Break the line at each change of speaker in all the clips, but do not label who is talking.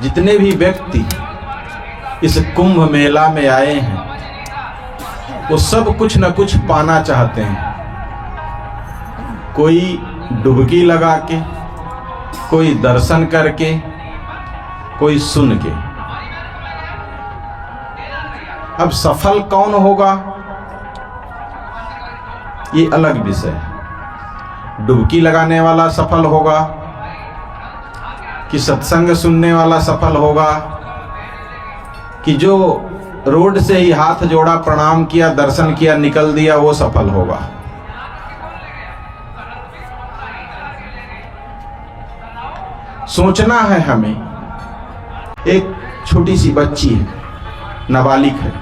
जितने भी व्यक्ति इस कुंभ मेला में आए हैं वो सब कुछ न कुछ पाना चाहते हैं। कोई डुबकी लगा के, कोई दर्शन करके, कोई सुन के। अब सफल कौन होगा ये अलग विषय है। डुबकी लगाने वाला सफल होगा कि सत्संग सुनने वाला सफल होगा कि जो रोड से ही हाथ जोड़ा, प्रणाम किया, दर्शन किया, निकल दिया, वो सफल होगा। सोचना है हमें। एक छोटी सी बच्ची है, नाबालिग है,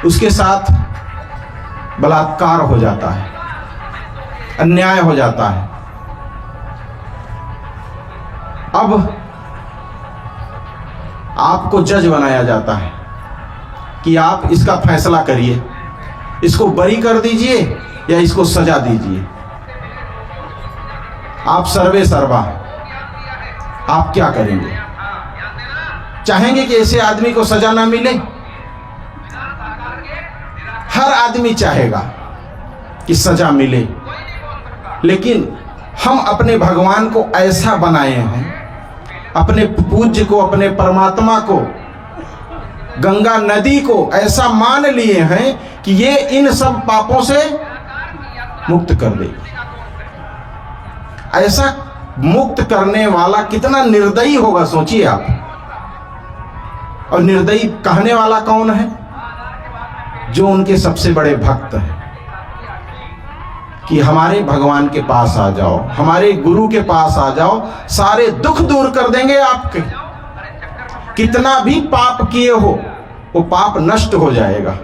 उसके साथ बलात्कार हो जाता है, अन्याय हो जाता है। अब आपको जज बनाया जाता है कि आप इसका फैसला करिए, इसको बरी कर दीजिए या इसको सजा दीजिए। आप सर्वे सर्वा, आप क्या करेंगे? चाहेंगे कि ऐसे आदमी को सजा ना मिले? हर आदमी चाहेगा कि सजा मिले, लेकिन हम अपने भगवान को ऐसा बनाए हैं, अपने पूज्य को, अपने परमात्मा को, गंगा नदी को ऐसा मान लिए हैं कि ये इन सब पापों से मुक्त कर देगी। ऐसा मुक्त करने वाला कितना निर्दयी होगा, सोचिए आप। और निर्दयी कहने वाला कौन है? जो उनके सबसे बड़े भक्त हैं कि हमारे भगवान के पास आ जाओ, हमारे गुरु के पास आ जाओ, सारे दुख दूर कर देंगे आपके। कितना भी पाप किए हो वो पाप नष्ट हो जाएगा।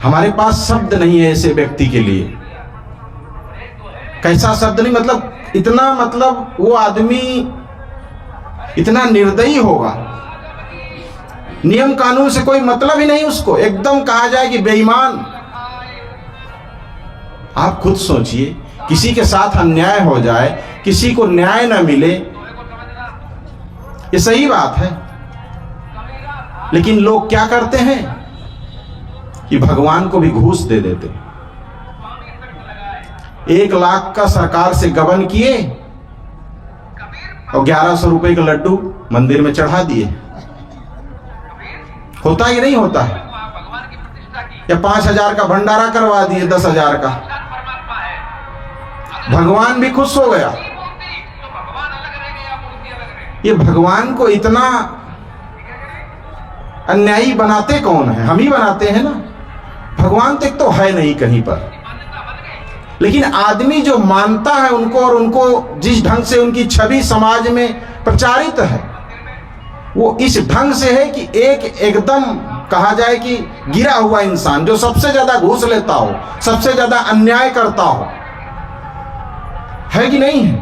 हमारे पास शब्द नहीं है ऐसे व्यक्ति के लिए। कैसा शब्द नहीं, मतलब इतना, मतलब वो आदमी इतना निर्दयी होगा, नियम कानून से कोई मतलब ही नहीं उसको, एकदम कहा जाए कि बेईमान। आप खुद सोचिए, किसी के साथ अन्याय हो जाए, किसी को न्याय न मिले, ये सही बात है। लेकिन लोग क्या करते हैं कि भगवान को भी घूस दे देते। 1 लाख का सरकार से गबन किए और 1100 रुपए का लड्डू मंदिर में चढ़ा दिए। होता ही नहीं होता है? या 5000 का भंडारा करवा दिए, 10,000 का। भगवान भी खुश हो गया। ये भगवान को इतना अन्यायी बनाते कौन है? हम ही बनाते हैं ना। भगवान तक तो है नहीं कहीं पर, लेकिन आदमी जो मानता है उनको, और उनको जिस ढंग से उनकी छवि समाज में प्रचारित है, वो इस ढंग से है कि एकदम कहा जाए कि गिरा हुआ इंसान, जो सबसे ज्यादा घूस लेता हो, सबसे ज्यादा अन्याय करता हो, है कि नहीं है?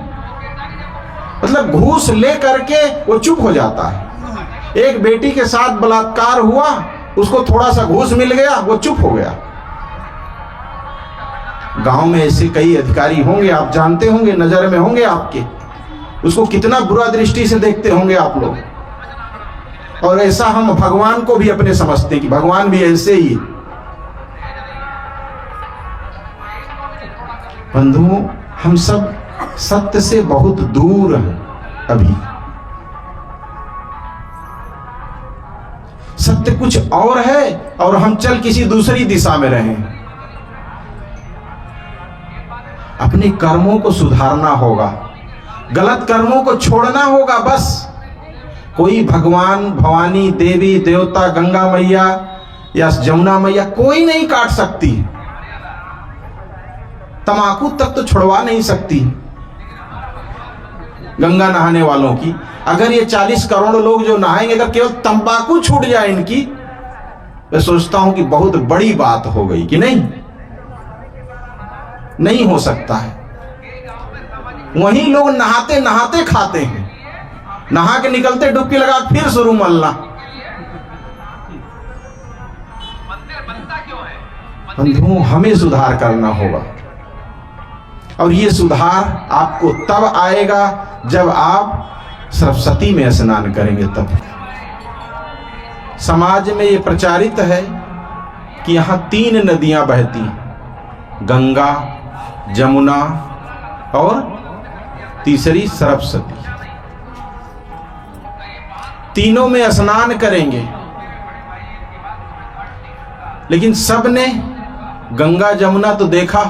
मतलब घूस ले करके वो चुप हो जाता है। एक बेटी के साथ बलात्कार हुआ, उसको थोड़ा सा घूस मिल गया, वो चुप हो गया। गांव में ऐसे कई अधिकारी होंगे, आप जानते होंगे, नजर में होंगे आपके, उसको कितना बुरा दृष्टि से देखते होंगे आप लोग। और ऐसा हम भगवान को भी अपने समझते हैं कि भगवान भी ऐसे ही है। बंधुओं, हम सब सत्य से बहुत दूर हैं अभी। सत्य कुछ और है और हम चल किसी दूसरी दिशा में रहे। अपने कर्मों को सुधारना होगा, गलत कर्मों को छोड़ना होगा। बस कोई भगवान, भवानी, देवी, देवता, गंगा मैया या जमुना मैया कोई नहीं काट सकती। तमाकू तक तो छुड़वा नहीं सकती गंगा नहाने वालों की। अगर ये 40 करोड़ लोग जो नहाएंगे, अगर केवल तंबाकू छूट जाए इनकी, मैं सोचता हूं कि बहुत बड़ी बात हो गई कि नहीं? नहीं हो सकता है। वहीं लोग नहाते नहाते खाते हैं, नहा के निकलते डुबकी लगा फिर शुरू मलना। बंधुओं, हमें सुधार करना होगा। और ये सुधार आपको तब आएगा जब आप सरस्वती में स्नान करेंगे। तब समाज में ये प्रचारित है कि यहाँ 3 नदियां बहती, गंगा, जमुना और तीसरी सरस्वती। तीनों में स्नान करेंगे, लेकिन सबने गंगा जमुना तो देखा,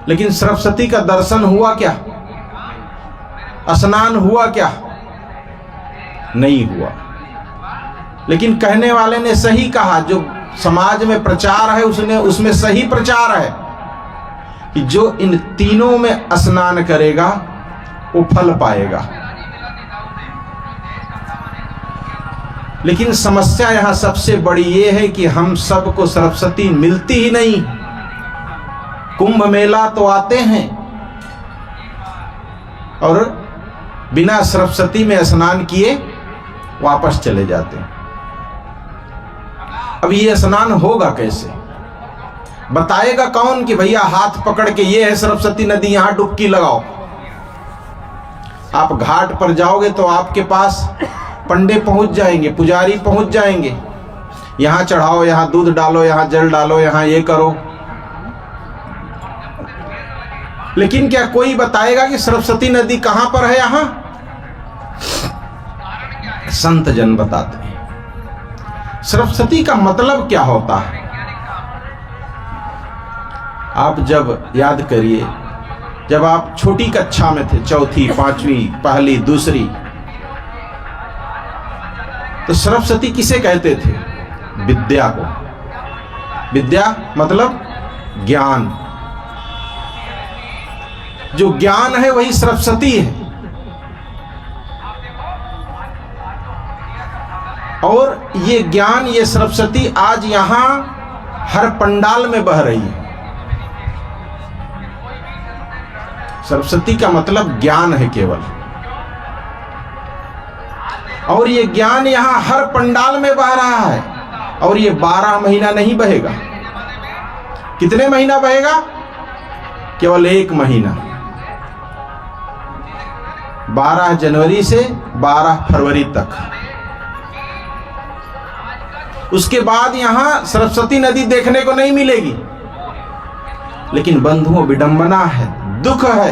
लेकिन सरस्वती का दर्शन हुआ क्या? स्नान हुआ क्या? नहीं हुआ। लेकिन कहने वाले ने सही कहा, जो समाज में प्रचार है उसमें सही प्रचार है कि जो इन तीनों में स्नान करेगा वो फल पाएगा। लेकिन समस्या यहां सबसे बड़ी ये है कि हम सबको सरस्वती मिलती ही नहीं। कुंभ मेला तो आते हैं और बिना सरस्वती में स्नान किए वापस चले जाते हैं। अब ये स्नान होगा कैसे? बताएगा कौन कि भैया हाथ पकड़ के ये है सरस्वती नदी, यहां डुबकी लगाओ। आप घाट पर जाओगे तो आपके पास पंडे पहुंच जाएंगे, पुजारी पहुंच जाएंगे, यहां चढ़ाओ, यहां दूध डालो, यहां जल डालो, यहां ये करो। लेकिन क्या कोई बताएगा कि सरस्वती नदी कहां पर है? यहां संत जन बताते हैं। सरस्वती का मतलब क्या होता है? आप जब याद करिए, जब आप छोटी कक्षा में थे, चौथी, पांचवी, पहली, दूसरी, तो सरस्वती किसे कहते थे? विद्या को। विद्या मतलब ज्ञान। जो ज्ञान है वही सरस्वती है। और ये ज्ञान, ये सरस्वती आज यहां हर पंडाल में बह रही है। सरस्वती का मतलब ज्ञान है केवल, और ये ज्ञान यहां हर पंडाल में बह रहा है। और ये 12 महीना नहीं बहेगा। कितने महीना बहेगा? केवल 1 महीना, 12 जनवरी से 12 फरवरी तक। उसके बाद यहां सरस्वती नदी देखने को नहीं मिलेगी। लेकिन बंधुओं, विडंबना है, दुख है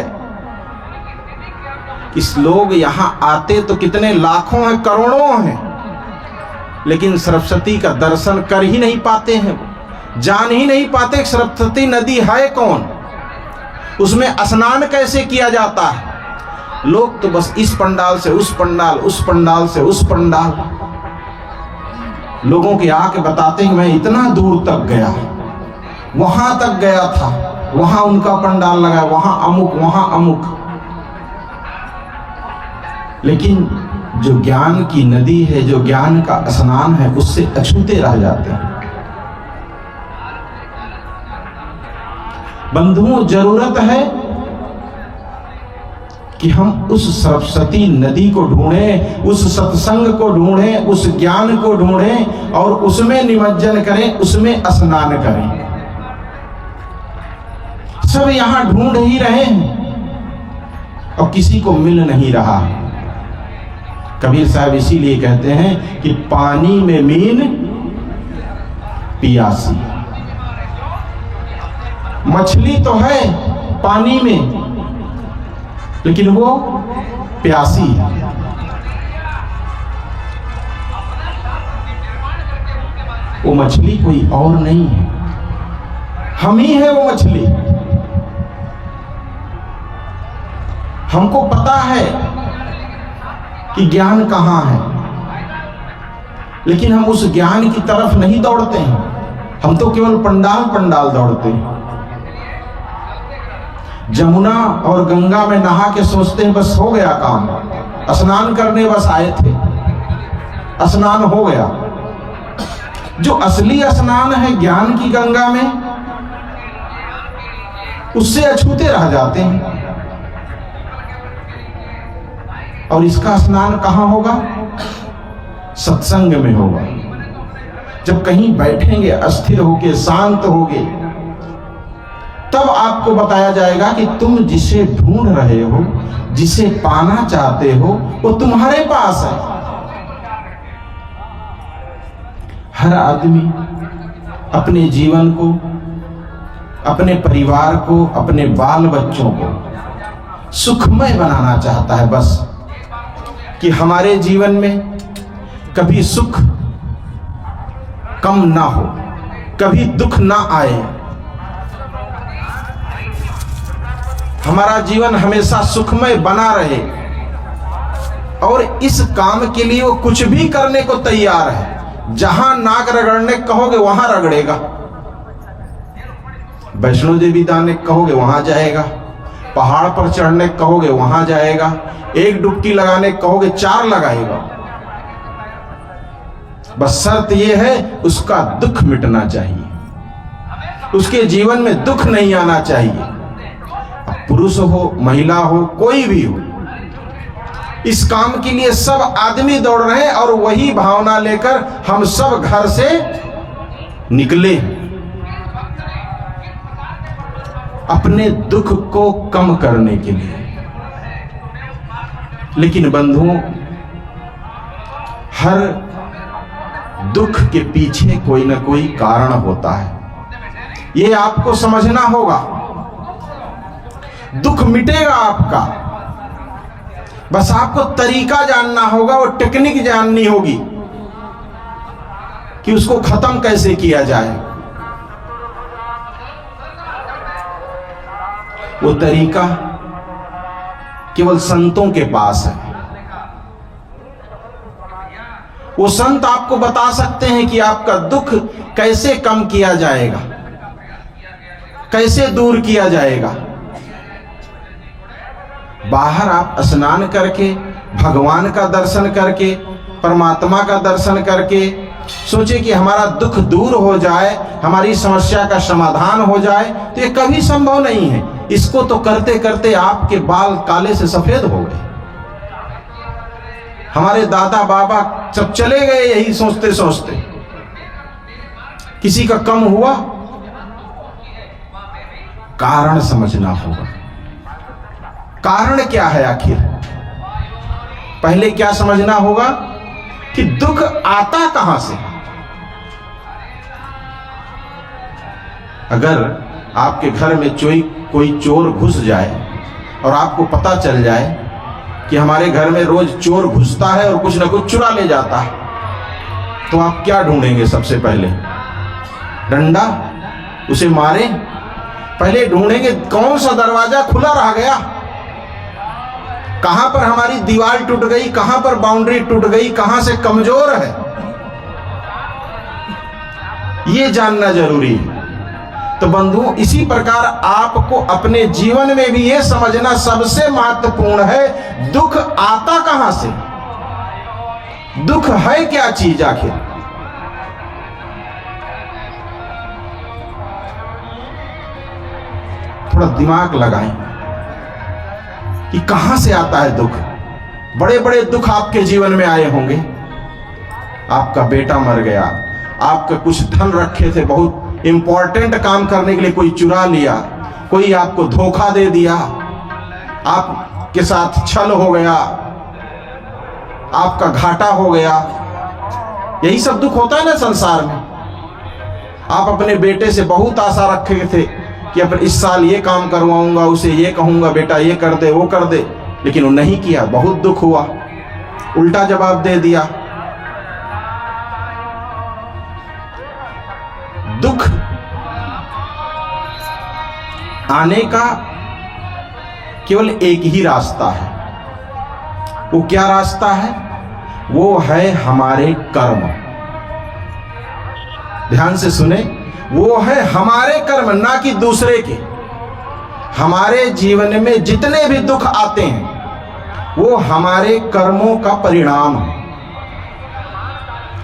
कि लोग यहां आते तो कितने लाखों हैं, करोड़ों हैं, लेकिन सरस्वती का दर्शन कर ही नहीं पाते हैं, जान ही नहीं पाते सरस्वती नदी है कौन, उसमें स्नान कैसे किया जाता है। लोग तो बस इस पंडाल से उस पंडाल, उस पंडाल से उस पंडाल, लोगों के आके बताते हैं मैं इतना दूर तक गया, वहां तक गया था, वहां उनका पंडाल लगा, वहां अमुक, वहां अमुक। लेकिन जो ज्ञान की नदी है, जो ज्ञान का स्नान है, उससे अछूते रह जाते हैं। बंधुओं, जरूरत है कि हम उस सरस्वती नदी को ढूंढें, उस सत्संग को ढूंढें, उस ज्ञान को ढूंढें और उसमें निमज्जन करें, उसमें स्नान करें। सब यहां ढूंढ ही रहे हैं और किसी को मिल नहीं रहा। कबीर साहब इसीलिए कहते हैं कि पानी में मीन पियासी। मछली तो है पानी में, लेकिन वो प्यासी है। वो मछली कोई और नहीं है, हम ही है वो मछली। हमको पता है कि ज्ञान कहां है, लेकिन हम उस ज्ञान की तरफ नहीं दौड़ते हैं। हम तो केवल पंडाल पंडाल दौड़ते हैं। जमुना और गंगा में नहा के सोचते हैं बस हो गया काम, स्नान करने बस आए थे, स्नान हो गया। जो असली स्नान है ज्ञान की गंगा में, उससे अछूते रह जाते हैं। और इसका स्नान कहां होगा? सत्संग में होगा। जब कहीं बैठेंगे, अस्थिर होके, शांत होगे, तब आपको बताया जाएगा कि तुम जिसे ढूंढ रहे हो, जिसे पाना चाहते हो, वो तुम्हारे पास है। हर आदमी अपने जीवन को, अपने परिवार को, अपने बाल बच्चों को सुखमय बनाना चाहता है, बस कि हमारे जीवन में कभी सुख कम ना हो, कभी दुख ना आए, हमारा जीवन हमेशा सुखमय बना रहे। और इस काम के लिए वो कुछ भी करने को तैयार है। जहां नाक रगड़ने कहोगे वहां रगड़ेगा, वैष्णो देवी जाने कहोगे वहां जाएगा, पहाड़ पर चढ़ने कहोगे वहां जाएगा, एक डुबकी लगाने कहोगे 4 लगाएगा। बस शर्त यह है उसका दुख मिटना चाहिए, उसके जीवन में दुख नहीं आना चाहिए। पुरुष हो, महिला हो, कोई भी हो, इस काम के लिए सब आदमी दौड़ रहे हैं और वही भावना लेकर हम सब घर से निकले अपने दुख को कम करने के लिए। लेकिन बंधुओं, हर दुख के पीछे कोई ना कोई कारण होता है, ये आपको समझना होगा। दुख मिटेगा आपका, बस आपको तरीका जानना होगा, वो टेक्निक जाननी होगी कि उसको खत्म कैसे किया जाए। वो तरीका केवल संतों के पास है। वो संत आपको बता सकते हैं कि आपका दुख कैसे कम किया जाएगा, कैसे दूर किया जाएगा। बाहर आप स्नान करके, भगवान का दर्शन करके, परमात्मा का दर्शन करके सोचे कि हमारा दुख दूर हो जाए, हमारी समस्या का समाधान हो जाए, तो ये कभी संभव नहीं है। इसको तो करते करते आपके बाल काले से सफेद हो गए। हमारे दादा बाबा सब चले गए यही सोचते सोचते। किसी का कम हुआ, कारण समझना होगा। कारण क्या है आखिर? पहले क्या समझना होगा कि दुख आता कहां से। अगर आपके घर में कोई चोर घुस जाए और आपको पता चल जाए कि हमारे घर में रोज चोर घुसता है और कुछ ना कुछ चुरा ले जाता है, तो आप क्या ढूंढेंगे? सबसे पहले डंडा, उसे मारे। पहले ढूंढेंगे कौन सा दरवाजा खुला रह गया, कहां पर हमारी दीवार टूट गई, कहां पर बाउंड्री टूट गई, कहां से कमजोर है, ये जानना जरूरी है। तो बंधुओं, इसी प्रकार आपको अपने जीवन में भी ये समझना सबसे महत्वपूर्ण है, दुख आता कहां से, दुख है क्या चीज आखिर। थोड़ा दिमाग लगाएं कि कहां से आता है दुख। बड़े बड़े दुख आपके जीवन में आए होंगे। आपका बेटा मर गया, आपका कुछ धन रखे थे, बहुत इंपॉर्टेंट काम करने के लिए कोई चुरा लिया, कोई आपको धोखा दे दिया, आपके साथ छल हो गया, आपका घाटा हो गया। यही सब दुख होता है ना संसार में। आप अपने बेटे से बहुत आशा रखे थे कि अब इस साल ये काम करवाऊंगा, उसे ये कहूंगा बेटा ये कर दे वो कर दे, लेकिन वो नहीं किया, बहुत दुख हुआ, उल्टा जवाब दे दिया। दुख आने का केवल एक ही रास्ता है। वो क्या रास्ता है? वो है हमारे कर्म। ध्यान से सुने, वो है हमारे कर्म, ना कि दूसरे के। हमारे जीवन में जितने भी दुख आते हैं वो हमारे कर्मों का परिणाम है।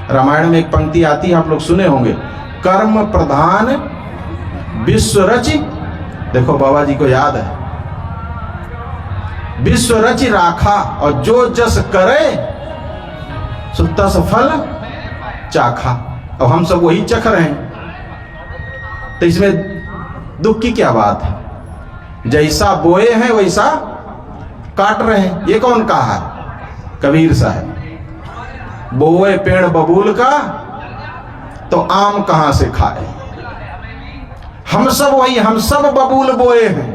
रामायण में एक पंक्ति आती है, आप लोग सुने होंगे, कर्म प्रधान विश्व रचि। देखो बाबा जी को याद है, विश्व रचि राखा, और जो जस करे सो तस फल चाखा। अब हम सब वही चख रहे हैं। तो इसमें दुख की क्या बात है? जैसा बोए हैं वैसा काट रहे हैं। ये कौन कहा है? कबीर साहब। बोए पेड़ बबूल का तो आम कहां से खाए। हम सब वही, हम सब बबूल बोए हैं।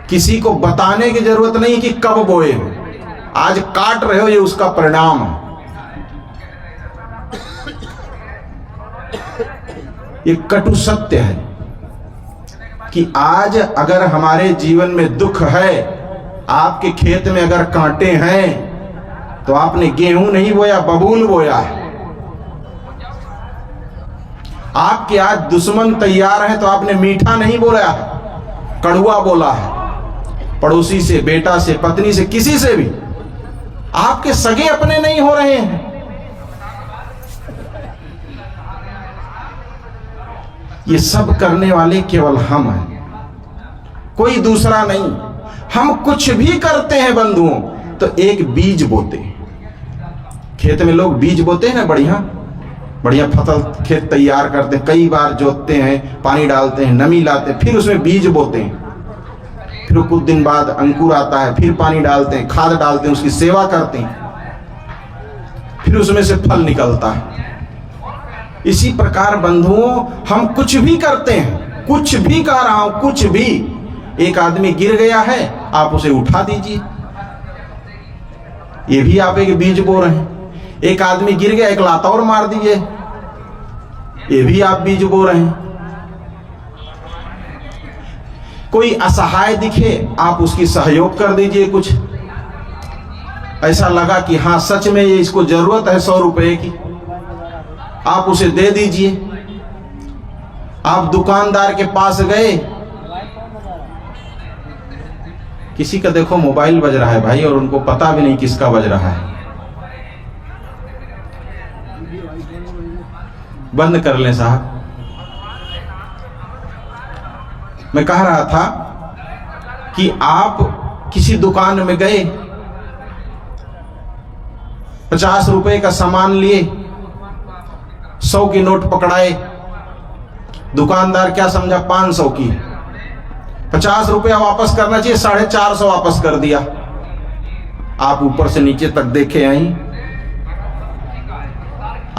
किसी को बताने की जरूरत नहीं कि कब बोए हैं। आज काट रहे हो, ये उसका परिणाम है। ये कटु सत्य है कि आज अगर हमारे जीवन में दुख है, आपके खेत में अगर कांटे हैं, तो आपने गेहूं नहीं बोया, बबूल बोया है। आपके आज दुश्मन तैयार है तो आपने मीठा नहीं बोला है, कड़वा बोला है। पड़ोसी से, बेटा से, पत्नी से, किसी से भी आपके सगे अपने नहीं हो रहे हैं। ये सब करने वाले केवल हम हैं, कोई दूसरा नहीं। हम कुछ भी करते हैं बंधुओं तो एक बीज बोते हैं। खेत में लोग बीज बोते हैं ना, बढ़िया बढ़िया फसल खेत तैयार करते हैं, कई बार जोतते हैं, पानी डालते हैं, नमी लाते हैं, फिर उसमें बीज बोते हैं। फिर कुछ दिन बाद अंकुर आता है, फिर पानी डालते हैं, खाद डालते हैं, उसकी सेवा करते हैं, फिर उसमें से फल निकलता है। इसी प्रकार बंधुओं हम कुछ भी करते हैं, कुछ भी कह रहा हूं, कुछ भी। एक आदमी गिर गया है, आप उसे उठा दीजिए, ये भी आप एक बीज बो रहे हैं। एक आदमी गिर गया, एक लात और मार दीजिए, ये भी आप बीज बो रहे हैं। कोई असहाय दिखे, आप उसकी सहयोग कर दीजिए। कुछ ऐसा लगा कि हाँ सच में ये इसको जरूरत है 100 रुपए की, आप उसे दे दीजिए। आप दुकानदार के पास गए, किसी का देखो मोबाइल बज रहा है भाई, और उनको पता भी नहीं किसका बज रहा है। बंद कर लें साहब। मैं कह रहा था कि आप किसी दुकान में गए, 50 रुपए का सामान लिए, 100 की नोट पकड़ाए, दुकानदार क्या समझा 500 की, 50 रुपया वापस करना चाहिए, 450 वापस कर दिया। आप ऊपर से नीचे तक देखे आई,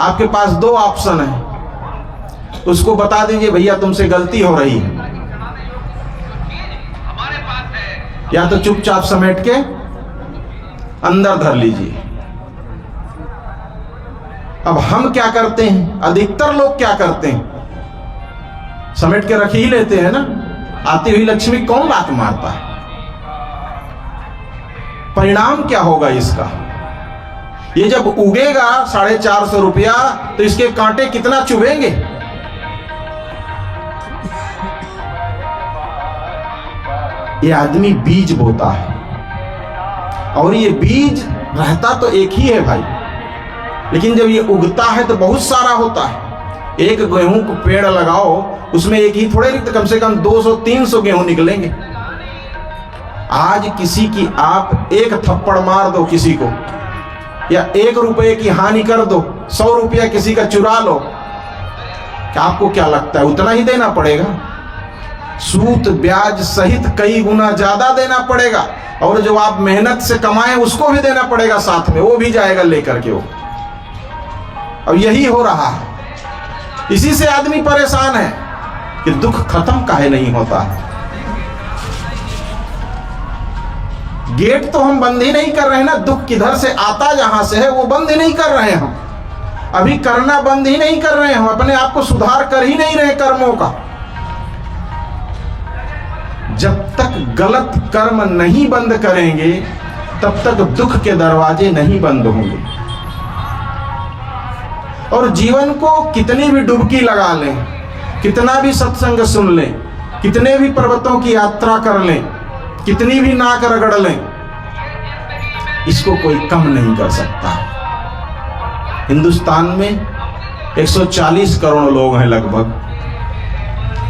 आपके पास 2 ऑप्शन है। उसको बता दीजिए भैया तुमसे गलती हो रही है, या तो चुपचाप समेट के अंदर धर लीजिए। अब हम क्या करते हैं, अधिकतर लोग क्या करते हैं, समेट के रख ही लेते हैं ना। आती हुई लक्ष्मी कौन लात मारता है? परिणाम क्या होगा इसका? ये जब उगेगा 450 रुपया, तो इसके कांटे कितना चुभेंगे। ये आदमी बीज बोता है, और ये बीज रहता तो एक ही है भाई, लेकिन जब ये उगता है तो बहुत सारा होता है। एक गेहूं को पेड़ लगाओ, उसमें एक ही थोड़े, कम से कम 200-300 गेहूं निकलेंगे। आज किसी की आप एक थप्पड़ मार दो किसी को, या 1 रुपए की हानि कर दो, 100 रुपया किसी का चुरा लो, क्या आपको क्या लगता है उतना ही देना पड़ेगा? सूद ब्याज सहित कई गुना ज्यादा देना पड़ेगा, और जो आप मेहनत से कमाए उसको भी देना पड़ेगा साथ में, वो भी जाएगा लेकर के वो। अब यही हो रहा है, इसी से आदमी परेशान है कि दुख खत्म काहे नहीं होता है। गेट तो हम बंद ही नहीं कर रहे हैं ना, दुख किधर से आता जहां से है वो बंद ही नहीं कर रहे हैं हम, अभी करना बंद ही नहीं कर रहे हैं हम, अपने आप को सुधार कर ही नहीं रहे कर्मों का। जब तक गलत कर्म नहीं बंद करेंगे तब तक दुख के दरवाजे नहीं बंद होंगे। और जीवन को कितनी भी डुबकी लगा लें, कितना भी सत्संग सुन लें, कितने भी पर्वतों की यात्रा कर लें, कितनी भी नाक रगड़ लें, इसको कोई कम नहीं कर सकता। हिंदुस्तान में 140 करोड़ लोग हैं लगभग,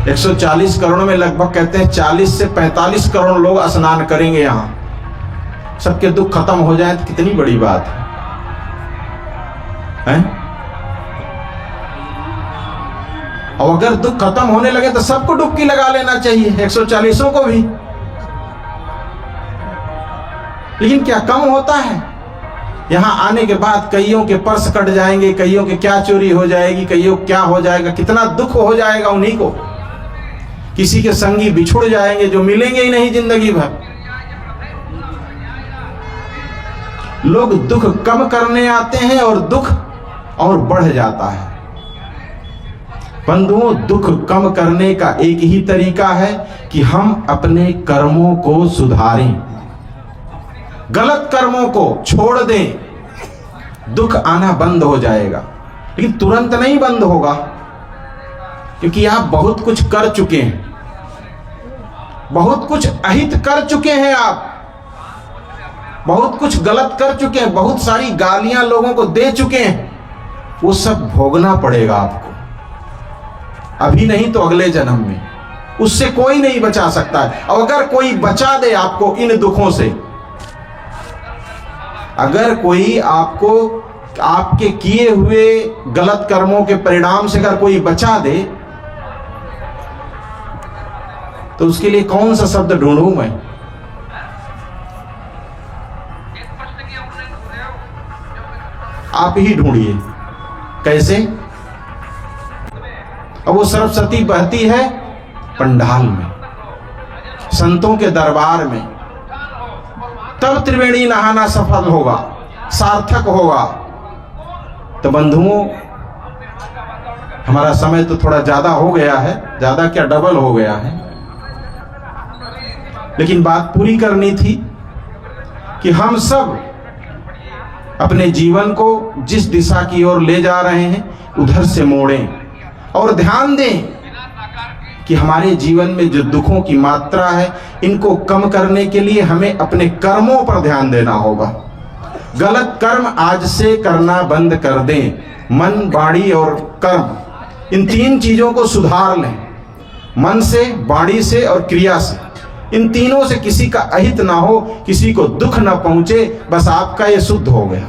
140 करोड़ में लगभग कहते हैं 40 से 45 करोड़ लोग स्नान करेंगे यहाँ। सबके दुख खत्म हो जाए तो कितनी बड़ी बात है, हैं? और अगर दुख खत्म होने लगे तो सबको डुबकी लगा लेना चाहिए, 140 को भी। लेकिन क्या कम होता है? यहां आने के बाद कईयों के पर्स कट जाएंगे, कईयों के क्या चोरी हो जाएगी, कईयों क्या हो जाएगा, कितना दुख हो जाएगा उन्हीं को। किसी के संगी बिछुड़ जाएंगे जो मिलेंगे ही नहीं जिंदगी भर। लोग दुख कम करने आते हैं और दुख और बढ़ जाता है। बंधुओं, दुख कम करने का एक ही तरीका है कि हम अपने कर्मों को सुधारें, गलत कर्मों को छोड़ दें, दुख आना बंद हो जाएगा। लेकिन तुरंत नहीं बंद होगा, क्योंकि आप बहुत कुछ कर चुके हैं, बहुत कुछ अहित कर चुके हैं, आप बहुत कुछ गलत कर चुके हैं, बहुत सारी गालियां लोगों को दे चुके हैं। वो सब भोगना पड़ेगा आपको, अभी नहीं तो अगले जन्म में। उससे कोई नहीं बचा सकता है। और अगर कोई बचा दे आपको इन दुखों से, अगर कोई आपको आपके किए हुए गलत कर्मों के परिणाम से अगर कोई बचा दे, तो उसके लिए कौन सा शब्द ढूंढूं मैं? आप ही ढूंढिए कैसे। अब वो सरस्वती बहती है पंडाल में, संतों के दरबार में, तब त्रिवेणी नहाना सफल होगा, सार्थक होगा। तो बंधुओं, हमारा समय तो थोड़ा ज्यादा हो गया है, ज्यादा क्या डबल हो गया है, लेकिन बात पूरी करनी थी कि हम सब अपने जीवन को जिस दिशा की ओर ले जा रहे हैं उधर से मोड़ें और ध्यान दें कि हमारे जीवन में जो दुखों की मात्रा है, इनको कम करने के लिए हमें अपने कर्मों पर ध्यान देना होगा। गलत कर्म आज से करना बंद कर दें। मन, वाणी और कर्म, इन 3 चीजों को सुधार लें। मन से, वाणी से और क्रिया से, इन तीनों से किसी का अहित ना हो, किसी को दुख ना पहुंचे, बस आपका ये शुद्ध हो गया।